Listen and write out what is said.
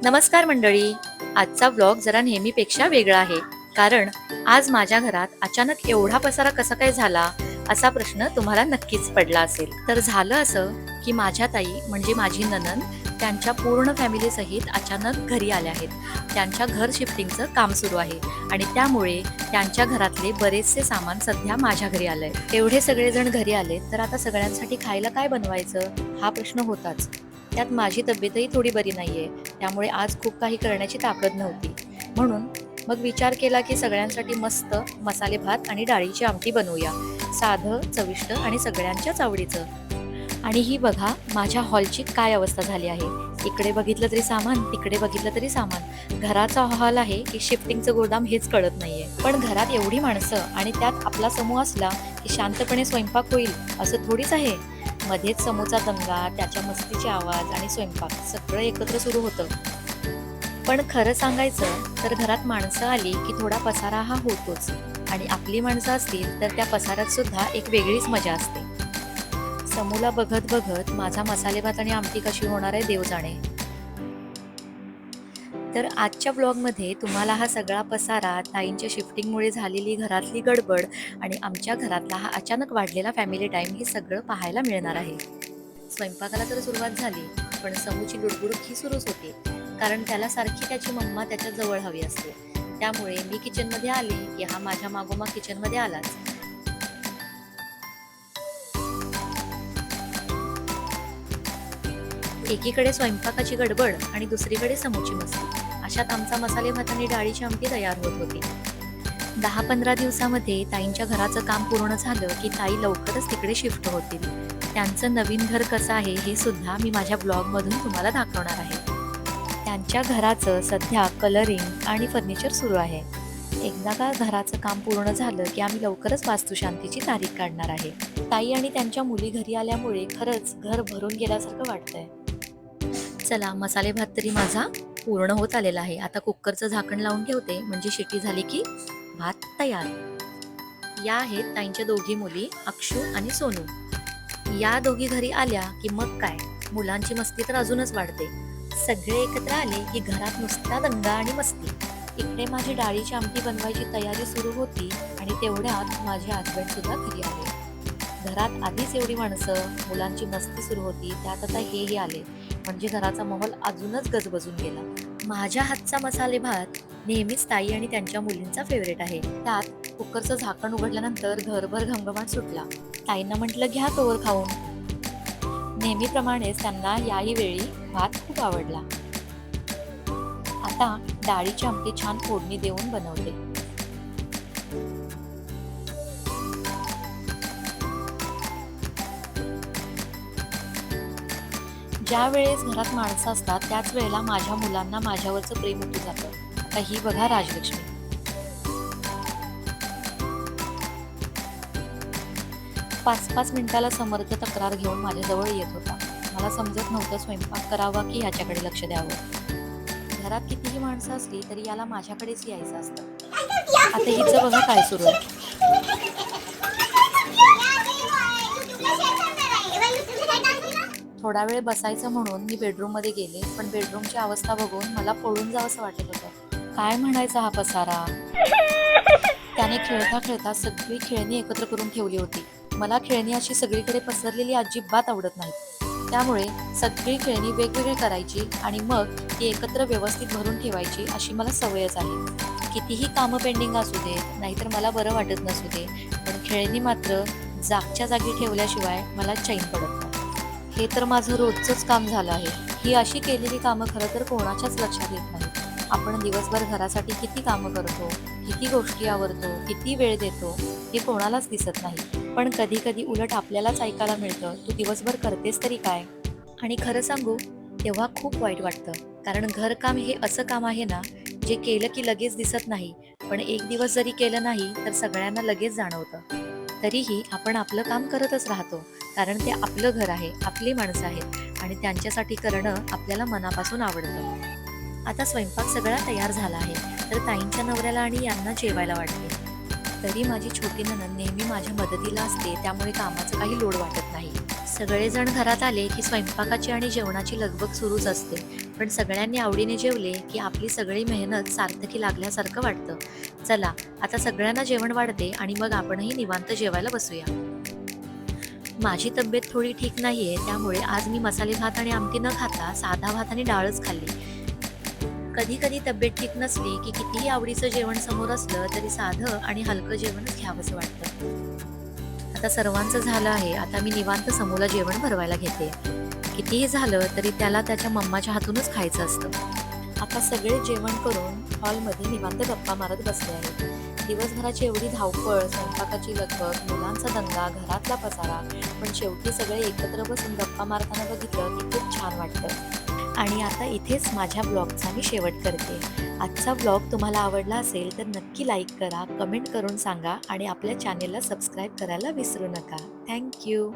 नमस्कार मंडळी. आजचा व्लॉग जरा नेहमीपेक्षा वेगळा आहे, कारण आज माझ्या घरात अचानक एवढा पसारा कसा काय झाला असा प्रश्न तुम्हाला नक्कीच पडला असेल. तर झालं असं की माझ्या ताई म्हणजे माझी नणंद त्यांच्या पूर्ण फॅमिली सहित अचानक घरी आल्या आहेत. त्यांच्या घर शिफ्टिंगचं काम सुरू आहे आणि त्यामुळे त्यांच्या घरातले बरेचसे सामान सध्या माझ्या घरी आलंय. एवढे सगळेजण घरी आले तर आता सगळ्यांसाठी खायला काय बनवायचं हा प्रश्न होताच. त्यात माझी तब्येतही थोडी बरी नाहीये, त्यामुळे आज खूप काही करण्याची ताकद नव्हती. म्हणून मग विचार केला की सगळ्यांसाठी मस्त मसाले भात आणि डाळीची आमटी बनवूया, साधं चविष्ट आणि सगळ्यांच्याच आवडीचं. आणि ही बघा माझ्या हॉलची काय अवस्था झाली आहे. इकडे बघितलं तरी सामान, तिकडे बघितलं तरी सामान. घराचा हॉल आहे की शिफ्टिंगचं गोदाम हेच कळत नाहीये. पण घरात एवढी माणसं आणि त्यात आपला समूह असला की शांतपणे स्वयंपाक होईल असं थोडीच आहे. मध्येच समूहचा दंगा, त्याच्या मस्तीचे आवाज आणि स्वयंपाक सगळं एकत्र सुरू होतं. पण खरं सांगायचं तर घरात माणसं आली की थोडा पसारा हा होतोच, आणि आपली माणसं असतील तर त्या पसाऱ्यात सुद्धा एक वेगळीच मजा असते. समूला बघत बघत माझा मसाले भात आणि आमटी कशी होणार आहे देव जाणे. तर आजच्या ब्लॉगमध्ये तुम्हाला हा सगळा पसारा, ताईंच्या शिफ्टिंगमुळे झालेली घरातली गडबड आणि आमच्या घरातला हा अचानक वाढलेला फॅमिली टाईम हे सगळं पाहायला मिळणार आहे. स्वयंपाकाला तर सुरुवात झाली, पण समूची लुडबुड ही सुरूच होती, कारण त्याला सारखी त्याची मम्मा त्याच्या जवळ हवी असते. त्यामुळे मी किचनमध्ये आले की हा माझ्या मागोमाग किचनमध्ये आलाच. एकीकडे स्वयंपाकाची गडबड आणि दुसरीकडे समूची मस्ती, अशात आमचा मसाले भात आणि डाळीची आमटी तयार होत होती. 10-15 दिवसामध्ये ताईंच्या घराचं काम पूर्ण झालं की ताई लवकरच तिकडे शिफ्ट होतील. त्यांचं नवीन घर कसं आहे हे सुद्धा मी माझ्या ब्लॉगमधून तुम्हाला दाखवणार आहे. त्यांच्या घराचं सध्या कलरिंग आणि फर्निचर सुरू आहे. एकदा का घराचं काम पूर्ण झालं की आम्ही लवकरच वास्तुशांतीची तारीख काढणार आहे. ताई आणि त्यांच्या मुली घरी आल्यामुळे खरंच घर भरून गेल्यासारखं वाटतंय. चला, मसाले भात तरी माझा पूर्ण होत आलेला आहे. आता कुकरचं झाकण लावून ठेवते, म्हणजे शिटी झाली की भात तयार. या आहेत ताईंच्या दोघी मुली, अक्षू आणि सोनू. या दोघी घरी आल्या की मग काय, मुलांची मस्ती तर अजूनच वाढते. सगळे एकत्र आले की घरात नुसता दंगा आणि मस्ती. इकडे माझी डाळीची आमटी बनवायची तयारी सुरू होती आणि तेवढ्यात माझे हसबंड सुद्धा घरी आले. घरात आधीच एवढी माणसं, मुलांची मस्ती सुरू होती, त्यात आता हेही आले, म्हणजे घराचा माहोल अजूनच गजबजून गेला. माझ्या हातचा मसाले भात नेहमीच ताई आणि त्यांच्या मुलींचा फेवरेट आहे. त्यात कुकरचं झाकण उघडल्यानंतर घरभर घमघमाट सुटला. ताईंना म्हटलं घ्या तोवर खाऊन. नेहमीप्रमाणेच त्यांना याही वेळी भात खूप आवडला. आता डाळीची आमटी छान फोडणी देऊन बनवते. ज्या वेळेस घरात माणसं असतात त्याच वेळेला माझ्या मुलांना माझ्यावरचं प्रेम उतू जातं. आता ही बघा राजलक्ष्मी. 5-5 मिनिटाला समर्थ तक्रार घेऊन माझ्याजवळ येत होता. मला समजत नव्हतं स्वयंपाक करावा की ह्याच्याकडे लक्ष द्यावं. घरात कितीही माणसं असली तरी याला माझ्याकडेच यायचं असतं. आता हिचं बघा काय सुरू आहे. थोडा वेळ बसायचं म्हणून मी बेडरूममध्ये गेले, पण बेडरूमची अवस्था बघून मला पळून जावंसं वाटत होतं. काय म्हणायचा हा पसारा. त्याने खेळता खेळता सगळी खेळणी एकत्र करून ठेवली होती. मला खेळणी अशी सगळीकडे पसरलेली अजिबात आवडत नाही. त्यामुळे सगळी खेळणी वेगवेगळी करायची आणि मग ती एकत्र व्यवस्थित भरून ठेवायची अशी मला सवयच आहे. कितीही कामं पेंडिंग असू दे, नाहीतर मला बरं वाटत नसू दे, पण खेळणी मात्र जागच्या जागी ठेवल्याशिवाय मला चैन पडत नाही. हे तर माझं रोजचंच काम झालं आहे. ही अशी केलेली कामं खरं तर कोणाच्याच लक्षात येत नाही. आपण दिवसभर घरासाठी किती कामं करतो, किती गोष्टी आवरतो, किती वेळ देतो, हे कोणालाच दिसत नाही. पण कधी कधी उलट आपल्यालाच ऐकायला मिळतं, तू दिवसभर करतेस तरी काय. आणि खरं सांगू, तेव्हा खूप वाईट वाटतं, कारण घरकाम हे असं काम आहे ना, जे केलं की लगेच दिसत नाही, पण एक दिवस जरी केलं नाही तर सगळ्यांना लगेच जाणवतं. तरीही आपण आपलं काम करतच राहतो, कारण ते आपलं घर आहे, आपली माणसं आहेत आणि त्यांच्यासाठी करणं आपल्याला मनापासून आवडतं. आता स्वयंपाक सगळा तयार झाला आहे, तर ताईंच्या नवऱ्याला आणि यांना जेवायला वाटते. तरी माझी छोटी नणंद नेहमी माझ्या मदतीला असते, त्यामुळे कामाचं काही लोड वाटत नाही. सगळेजण घरात आले की स्वयंपाकाची आणि जेवणाची लगबग सुरूच असते, पण सगळ्यांनी आवडीने जेवले की आपली सगळी मेहनत सार्थकी लागल्यासारखं वाटतं. चला, आता सगळ्यांना जेवण वाढते आणि मग आपणही निवांत जेवायला बसूया. माझी तब्येत थोडी ठीक नाहीये, त्यामुळे आज मी मसाले भात आणि आमटी न खाता साधा भात आणि डाळच खाल्ली. कधी कधी तब्येत ठीक नसली की कितीही आवडीचं जेवण समोर असलं तरी साधं आणि हलकं जेवणच घ्यावंसं वाटतं. आता सर्वांचं झालं आहे, आता मी निवांत समूला जेवण भरवायला घेते. कितीही झालं तरी त्याला त्याच्या मम्माच्या हातूनच खायचं असतं. आता सगळे जेवण करून हॉलमध्ये निवांत गप्पा मारत बसले आहेत. दिवसभराची एवढी धावपळ, स्वयंपाकाची लगबग, मुलांचा दंगा, घरातला पसारा, पण शेवटी सगळे एकत्र बसून गप्पा मारताना बघितलं की खूप छान वाटतं. आणि आता इथेच माझ्या ब्लॉगचा मी शेवट करते. आजचा ब्लॉग तुम्हाला आवडला असेल तर नक्की लाईक करा, कमेंट करून सांगा आणि आपल्या चॅनेलला सबस्क्राईब करायला विसरू नका. Thank you.